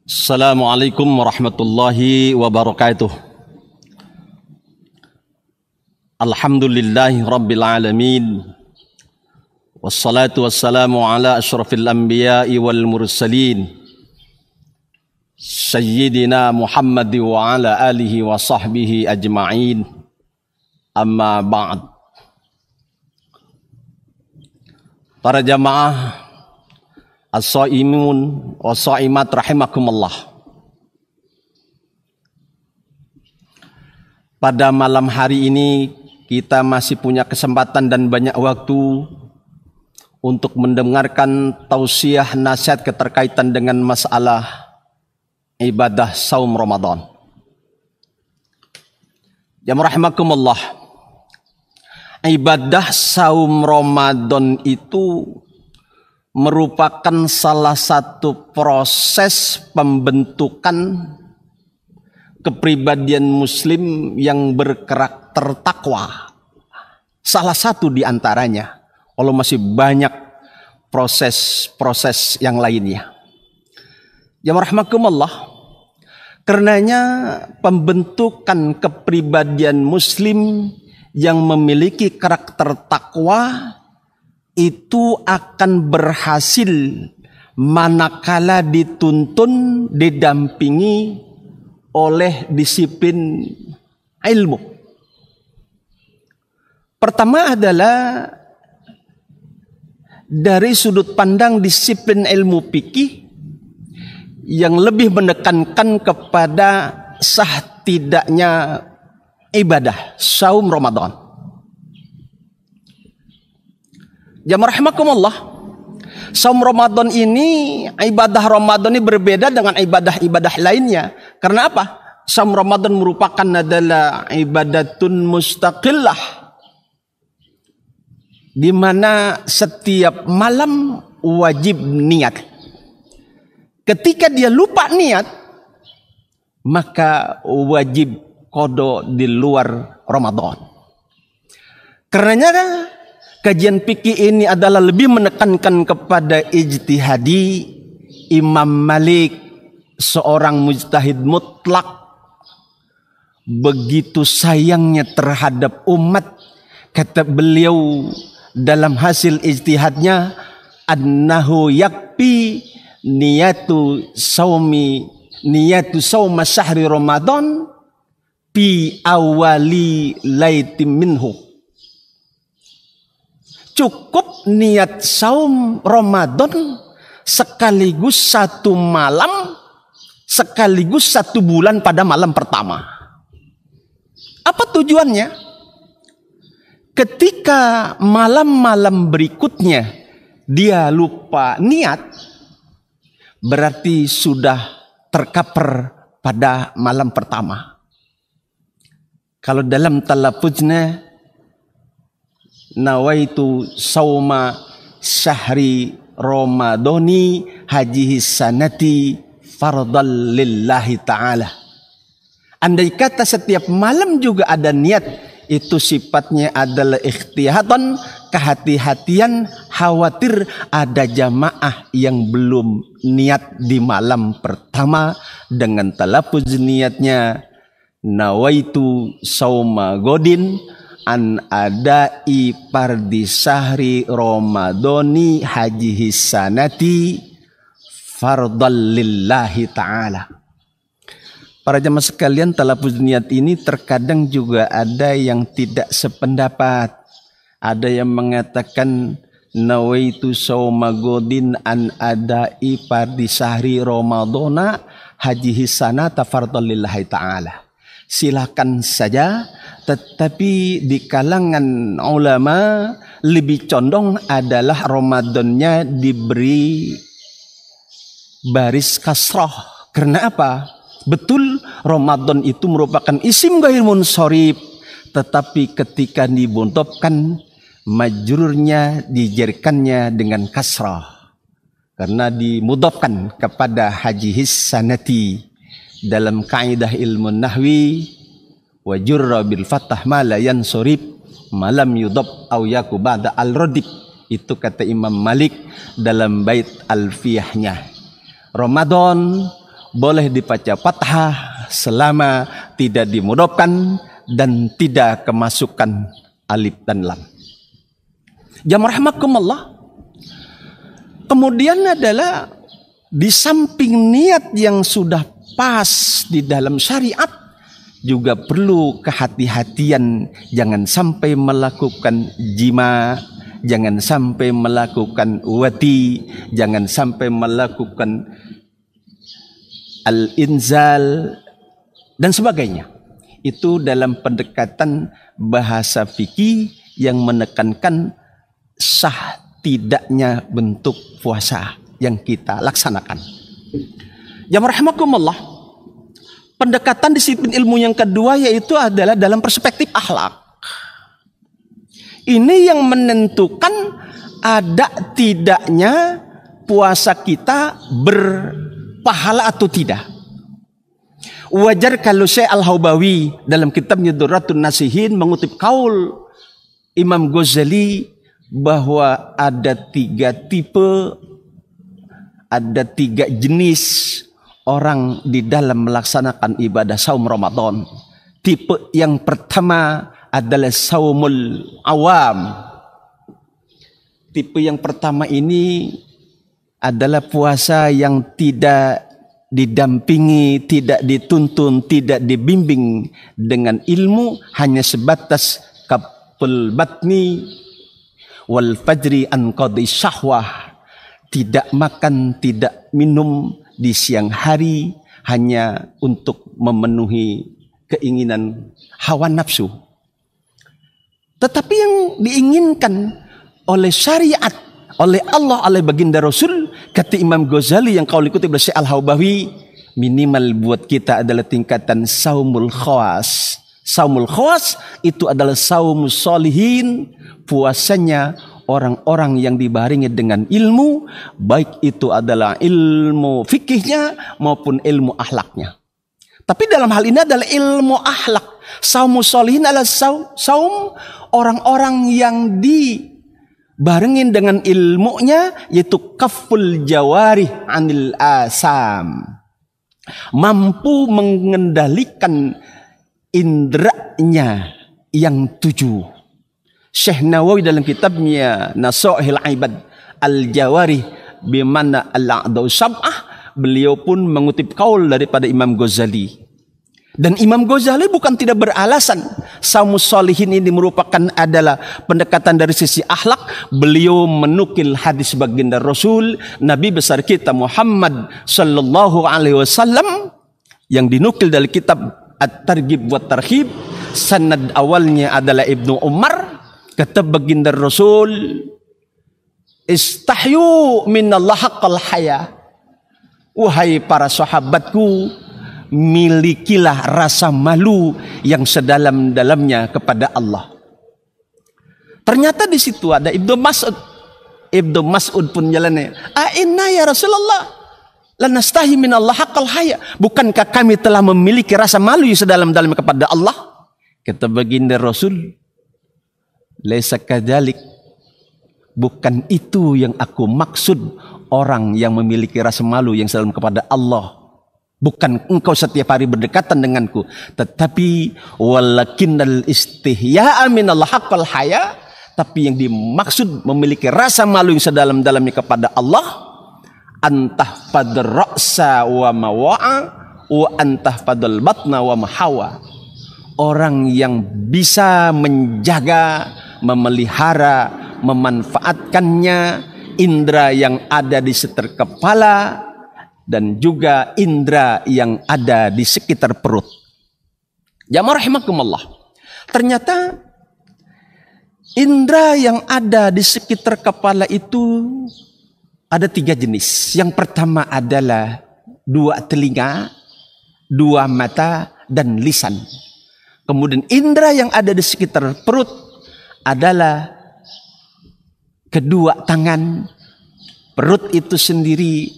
Assalamualaikum warahmatullahi wabarakatuh. Alhamdulillahi rabbil alamin. Wassalatu wassalamu ala asyrafil anbiya'i wal mursalin. Sayyidina Muhammad wa ala alihi wa sahbihi ajma'in. Amma ba'd. Para jamaah as-shaimun wa shaimat rahimakumullah. Pada malam hari ini kita masih punya kesempatan dan banyak waktu untuk mendengarkan tausiah nasihat keterkaitan dengan masalah ibadah saum Ramadan. Jamaah rahimakumullah. Ibadah saum Ramadan itu merupakan salah satu proses pembentukan kepribadian muslim yang berkarakter takwa. Salah satu di antaranya, kalau masih banyak proses-proses yang lainnya. Ya rahmakumullah, karenanya pembentukan kepribadian muslim yang memiliki karakter takwa itu akan berhasil manakala dituntun, didampingi oleh disiplin ilmu. Pertama adalah dari sudut pandang disiplin ilmu fikih yang lebih menekankan kepada sah tidaknya ibadah saum Ramadan. Jamaah rahimakumullah, saum Ramadan ini, ibadah Ramadan ini berbeda dengan ibadah-ibadah lainnya. Karena apa? Saum Ramadan merupakan adalah ibadatun mustaqillah, di mana setiap malam wajib niat. Ketika dia lupa niat, maka wajib qada di luar Ramadan. Karenanya kajian fikih ini adalah lebih menekankan kepada ijtihadi Imam Malik, seorang mujtahid mutlak. Begitu sayangnya terhadap umat, kata beliau dalam hasil ijtihadnya, annahu yakfi niyatu sauma syahri Ramadan fi awali laitim minhu. Cukup niat saum Ramadan sekaligus satu malam, sekaligus satu bulan pada malam pertama. Apa tujuannya? Ketika malam-malam berikutnya dia lupa niat, berarti sudah tercover pada malam pertama. Kalau dalam talafuznya, nawaitu sauma syahri Ramadani hajihi sanati fardal lillahi ta'ala. Andai kata setiap malam juga ada niat, itu sifatnya adalah ikhtiyatan, kehati-hatian, khawatir ada jamaah yang belum niat di malam pertama dengan talafuz niatnya nawaitu sauma godin an adai pardi sahri Ramadani hajihi sanati fardal lillahi ta'ala. Para jemaah sekalian, talafuz niat ini terkadang juga ada yang tidak sependapat. Ada yang mengatakan nawaitu sauma godin an adai pardi sahri Ramadana hajihi sanata fardal lillahi ta'ala. Silakan saja, tetapi di kalangan ulama lebih condong adalah Ramadannya diberi baris kasrah. Karena apa? Betul, Ramadan itu merupakan isim ghair munsharif, tetapi ketika dibuntutkan, majrurnya dijarkannya dengan kasrah karena dimudhafkan kepada hajihi sanati. Dalam kaidah ilmu nahwi, wa jurra bil fathah ma la yansurib malam yudhab au yaku ba'da al-radib. Itu kata Imam Malik dalam bait Alfiyahnya. Ramadan boleh dibaca fathah selama tidak dimudofkan dan tidak kemasukan alif dan lam. Jamaah rahimakumullah. Kemudian adalah di samping niat yang sudah pas di dalam syariat, juga perlu kehati-hatian, jangan sampai melakukan jima, jangan sampai melakukan wati, jangan sampai melakukan al-inzal dan sebagainya. Itu dalam pendekatan bahasa fikih yang menekankan sah tidaknya bentuk puasa yang kita laksanakan. Jamaah rahimakumullah. Pendekatan disiplin ilmu yang kedua yaitu adalah dalam perspektif akhlak. Ini yang menentukan ada tidaknya puasa kita berpahala atau tidak. Wajar kalau Syekh Al-Haubawi dalam kitabnya Durratun Nasihin mengutip kaul Imam Ghazali bahwa ada 3 tipe, ada 3 jenis orang di dalam melaksanakan ibadah saum Ramadan. Tipe yang pertama adalah saumul awam. Tipe yang pertama ini adalah puasa yang tidak didampingi, tidak dituntun, tidak dibimbing dengan ilmu, hanya sebatas kapul batni wal fajri an qadhi syahwah. Tidak makan, tidak minum di siang hari hanya untuk memenuhi keinginan hawa nafsu. Tetapi yang diinginkan oleh syariat, oleh Allah, oleh baginda Rasul, kata Imam Ghazali yang kau ikuti oleh Syekh Al-Haubawi, minimal buat kita adalah tingkatan saumul khawas. Saumul khawas itu adalah saumul solihin, puasanya orang-orang yang dibarengi dengan ilmu, baik itu adalah ilmu fikihnya maupun ilmu akhlaknya. Tapi dalam hal ini adalah ilmu akhlak. Saumul solihin adalah saum orang-orang yang dibarengin dengan ilmunya, yaitu kaful jawarih anil asam. Mampu mengendalikan indranya yang 7. Syekh Nawawi dalam kitabnya Nasaihul Ibad Al-Jawarih bimana al-a'dau sab'ah, beliau pun mengutip kaul daripada Imam Ghazali. Dan Imam Ghazali bukan tidak beralasan saumus sholihin ini merupakan adalah pendekatan dari sisi akhlak. Beliau menukil hadis baginda Rasul Nabi besar kita Muhammad sallallahu alaihi wasallam yang dinukil dari kitab At-Targhib wa Tarhib. Sanad awalnya adalah Ibnu Umar. Kata baginda Rasul, istahyu minallah haqqal haya. Wahai para sahabatku, milikilah rasa malu yang sedalam-dalamnya kepada Allah. Ternyata di situ ada Ibnu Mas'ud. Ibnu Mas'ud pun jalannya, "Inna ya Rasulullah lanastahi minallah haqqal haya." Bukankah kami telah memiliki rasa malu yang sedalam-dalamnya kepada Allah? Kata baginda Rasul, "Laisa kadzalik." Bukan itu yang aku maksud orang yang memiliki rasa malu yang sedalam kepada Allah. Bukan engkau setiap hari berdekatan denganku, tetapi walakinnal istihya'a minallah haqqal haya, tapi yang dimaksud memiliki rasa malu yang sedalam-dalamnya kepada Allah, antahfadar ra'sa wa mawa'a wa antahfadal batna wa mahawa. Orang yang bisa menjaga, memelihara, memanfaatkannya indera yang ada di sekitar kepala dan juga indera yang ada di sekitar perut. Jamaah rahimakumullah. Ternyata indera yang ada di sekitar kepala itu ada 3 jenis. Yang pertama adalah 2 telinga, 2 mata, dan lisan. Kemudian indera yang ada di sekitar perut adalah kedua tangan, perut itu sendiri,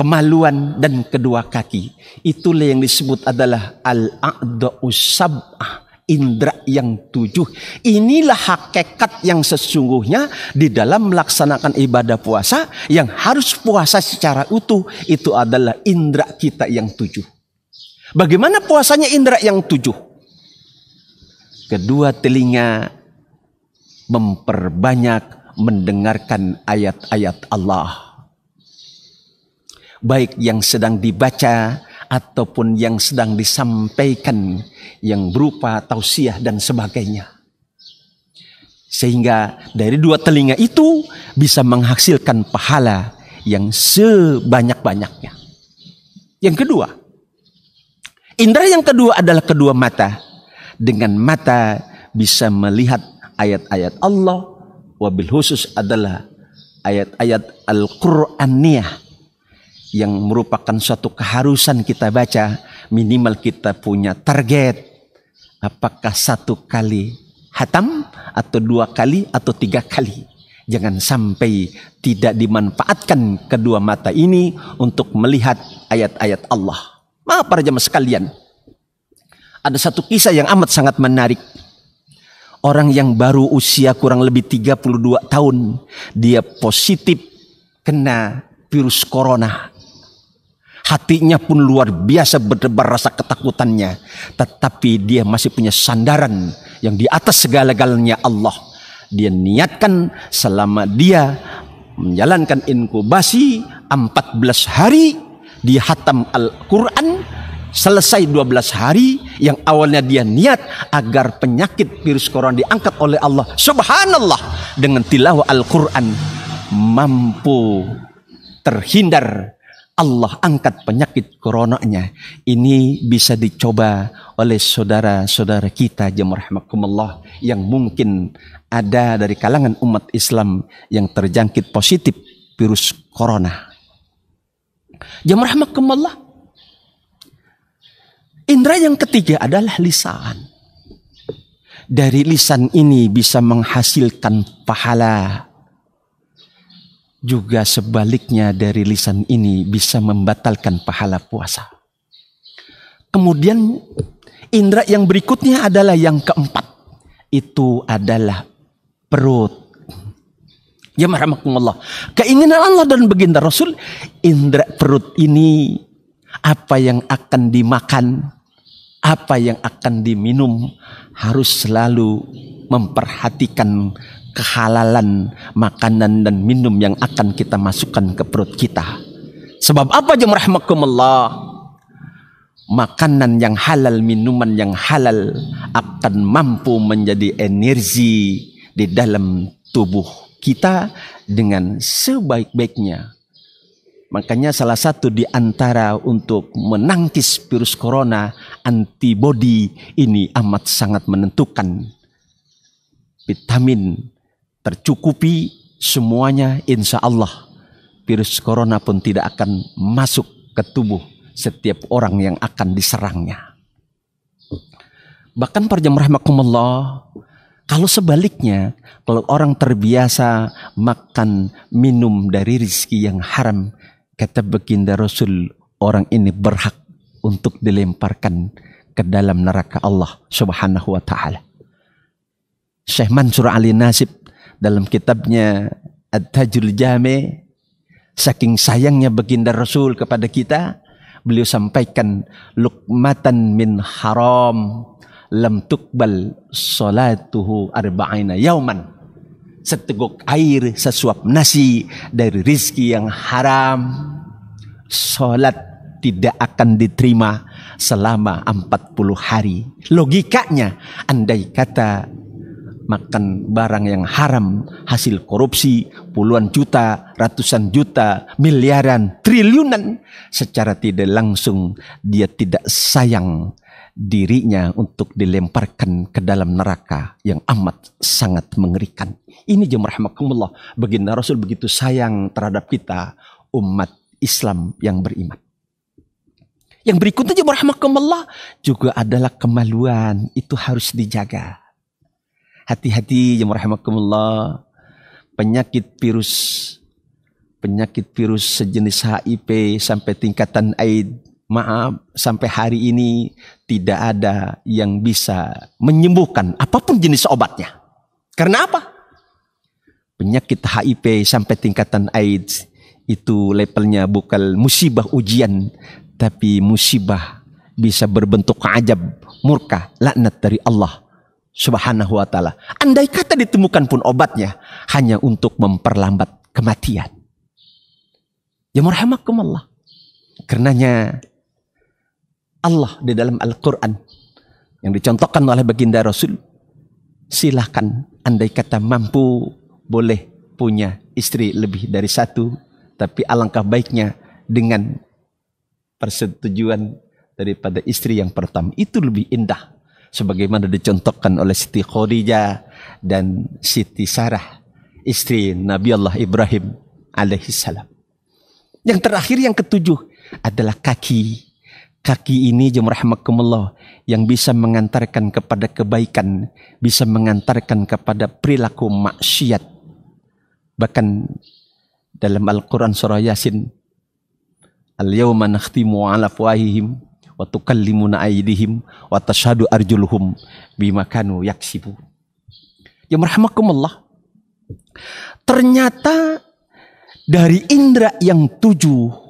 kemaluan, dan kedua kaki. Itulah yang disebut adalah al-a'da'us sab'ah, indera yang 7. Inilah hakikat yang sesungguhnya di dalam melaksanakan ibadah puasa yang harus puasa secara utuh. Itu adalah indera kita yang 7. Bagaimana puasanya indera yang 7? Kedua telinga memperbanyak mendengarkan ayat-ayat Allah. Baik yang sedang dibaca ataupun yang sedang disampaikan yang berupa tausiah dan sebagainya. Sehingga dari dua telinga itu bisa menghasilkan pahala yang sebanyak-banyaknya. Yang kedua, indera yang kedua adalah kedua mata. Dengan mata bisa melihat ayat-ayat Allah, wabil khusus adalah ayat-ayat Al-Qur'aniyah yang merupakan suatu keharusan kita baca. Minimal kita punya target, apakah 1 kali hatam atau 2 kali atau 3 kali. Jangan sampai tidak dimanfaatkan kedua mata ini untuk melihat ayat-ayat Allah. Maaf para jemaah sekalian, ada satu kisah yang amat sangat menarik. Orang yang baru usia kurang lebih 32 tahun, dia positif kena virus corona. Hatinya pun luar biasa berdebar rasa ketakutannya. Tetapi dia masih punya sandaran yang di atas segala-galanya Allah. Dia niatkan selama dia menjalankan inkubasi 14 hari, dia hatam Al-Quran. Selesai 12 hari, yang awalnya dia niat agar penyakit virus corona diangkat oleh Allah. Subhanallah, dengan tilawah Al-Quran mampu terhindar. Allah angkat penyakit coronanya. Ini bisa dicoba oleh saudara-saudara kita jemaah rahimakumullah yang mungkin ada dari kalangan umat Islam yang terjangkit positif virus corona. Jemaah rahimakumullah, indera yang ketiga adalah lisan. Dari lisan ini bisa menghasilkan pahala. Juga sebaliknya dari lisan ini bisa membatalkan pahala puasa. Kemudian indera yang berikutnya adalah yang keempat. Itu adalah perut. Ya rahmatullah. Keinginan Allah dan baginda Rasul, indera perut ini apa yang akan dimakan, apa yang akan diminum, harus selalu memperhatikan kehalalan makanan dan minum yang akan kita masukkan ke perut kita. Sebab apa jemaah rahimakumullah? Makanan yang halal, minuman yang halal akan mampu menjadi energi di dalam tubuh kita dengan sebaik-baiknya. Makanya salah satu di antara untuk menangkis virus corona, antibodi ini amat sangat menentukan. Vitamin tercukupi semuanya, insya Allah virus corona pun tidak akan masuk ke tubuh setiap orang yang akan diserangnya. Bahkan para jemaah rahimakumullah, kalau sebaliknya, kalau orang terbiasa makan minum dari rezeki yang haram, kata baginda Rasul, orang ini berhak untuk dilemparkan ke dalam neraka Allah Subhanahu wa taala. Syekh Mansur Ali Nasib dalam kitabnya At-Tajul Jami', saking sayangnya baginda Rasul kepada kita, beliau sampaikan, luqmatan min haram lam tuqbal salatuhu arba'ina yauman. Seteguk air, sesuap nasi dari rizki yang haram, salat tidak akan diterima selama 40 hari. Logikanya, andai kata makan barang yang haram, hasil korupsi puluhan juta, ratusan juta, miliaran, triliunan, secara tidak langsung dia tidak sayang dirinya untuk dilemparkan ke dalam neraka yang amat sangat mengerikan. Ini jemaah rahimakumullah, baginda Rasul begitu sayang terhadap kita umat Islam yang beriman. Yang berikutnya jemaah rahimakumullah juga adalah kemaluan, itu harus dijaga. Hati-hati jemaah rahimakumullah, penyakit virus sejenis HIV sampai tingkatan AIDS Maaf, sampai hari ini tidak ada yang bisa menyembuhkan apapun jenis obatnya. Karena apa? Penyakit HIV sampai tingkatan AIDS itu levelnya bukan musibah ujian, tapi musibah bisa berbentuk ajab, murka, laknat dari Allah Subhanahu wa ta'ala. Andai kata ditemukan pun obatnya hanya untuk memperlambat kematian. Ya marhamakumullah. Karenanya Allah di dalam Al-Quran yang dicontohkan oleh baginda Rasul, silahkan andai kata mampu boleh punya istri lebih dari satu, tapi alangkah baiknya dengan persetujuan daripada istri yang pertama. Itu lebih indah, sebagaimana dicontohkan oleh Siti Khadijah dan Siti Sarah, istri Nabi Allah Ibrahim alaihissalam. Yang terakhir, yang ketujuh adalah kaki. Kaki ini rahmakumullah yang bisa mengantarkan kepada kebaikan, bisa mengantarkan kepada perilaku maksiat. Bahkan dalam Al-Quran surah Yasin, Al-yawma nakhtimu ala afwahihim wa tukallimuna aydihim wa tashhadu arjuluhum bima kanu yaksibu. Ya rahmakumullah. Ternyata dari indera yang tujuh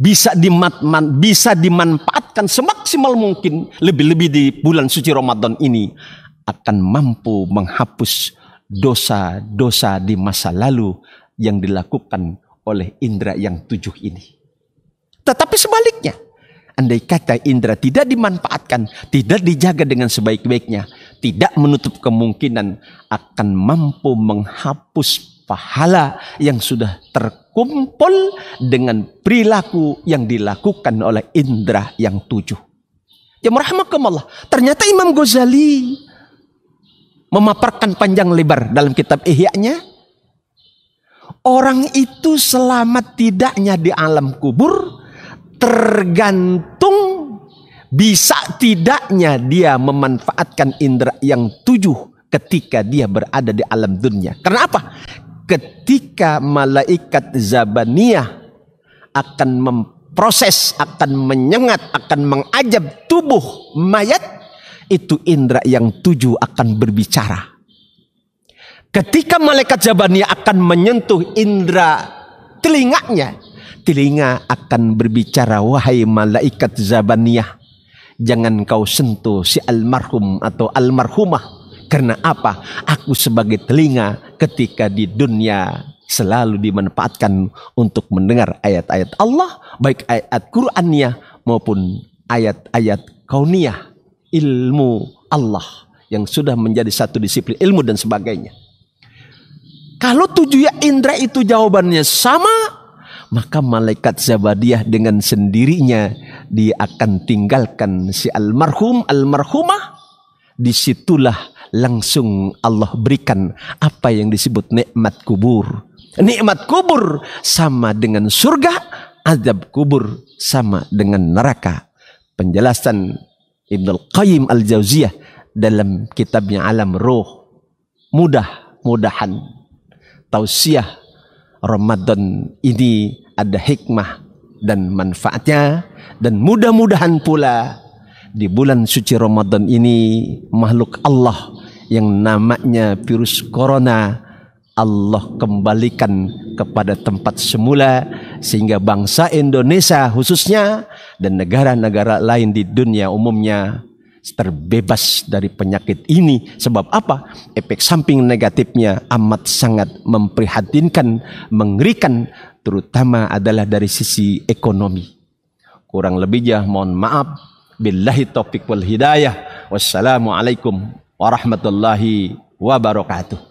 bisa dimanfaatkan semaksimal mungkin, lebih-lebih di bulan suci Ramadan ini, akan mampu menghapus dosa-dosa di masa lalu yang dilakukan oleh indera yang tujuh ini. Tetapi sebaliknya, andai kata indera tidak dimanfaatkan, tidak dijaga dengan sebaik-baiknya, tidak menutup kemungkinan akan mampu menghapus pahala yang sudah terkumpul dengan perilaku yang dilakukan oleh indera yang tujuh. Ya rahmakumullah. Ternyata Imam Ghazali memaparkan panjang lebar dalam kitab Ihya-nya, orang itu selamat tidaknya di alam kubur tergantung bisa tidaknya dia memanfaatkan indera yang tujuh ketika dia berada di alam dunia. Karena apa? Ketika malaikat Zabaniyah akan memproses, akan menyengat, akan mengajab tubuh mayat, itu indera yang tujuh akan berbicara. Ketika malaikat Zabaniyah akan menyentuh indera telinganya, telinga akan berbicara, wahai malaikat Zabaniyah, jangan kau sentuh si almarhum atau almarhumah. Karena apa? Aku sebagai telinga ketika di dunia selalu dimanfaatkan untuk mendengar ayat-ayat Allah, baik ayat Qur'annya maupun ayat-ayat kauniyah, ilmu Allah yang sudah menjadi satu disiplin ilmu dan sebagainya. Kalau tujuh indera itu jawabannya sama, maka malaikat Zabadiyah dengan sendirinya dia akan tinggalkan si almarhum, almarhumah. Disitulah langsung Allah berikan apa yang disebut nikmat kubur. Nikmat kubur sama dengan surga, azab kubur sama dengan neraka. Penjelasan Ibnul Qayyim Al-Jauziyah dalam kitabnya Alam Ruh. Mudah-mudahan tausiah Ramadan ini ada hikmah dan manfaatnya, dan mudah-mudahan pula di bulan suci Ramadan ini makhluk Allah yang namanya virus corona Allah kembalikan kepada tempat semula, sehingga bangsa Indonesia khususnya dan negara-negara lain di dunia umumnya terbebas dari penyakit ini. Sebab apa? Efek samping negatifnya amat sangat memprihatinkan, mengerikan, terutama adalah dari sisi ekonomi. Kurang lebihnya mohon maaf. Billahi taufiq wal hidayah. Wassalamualaikum warahmatullahi wabarakatuh.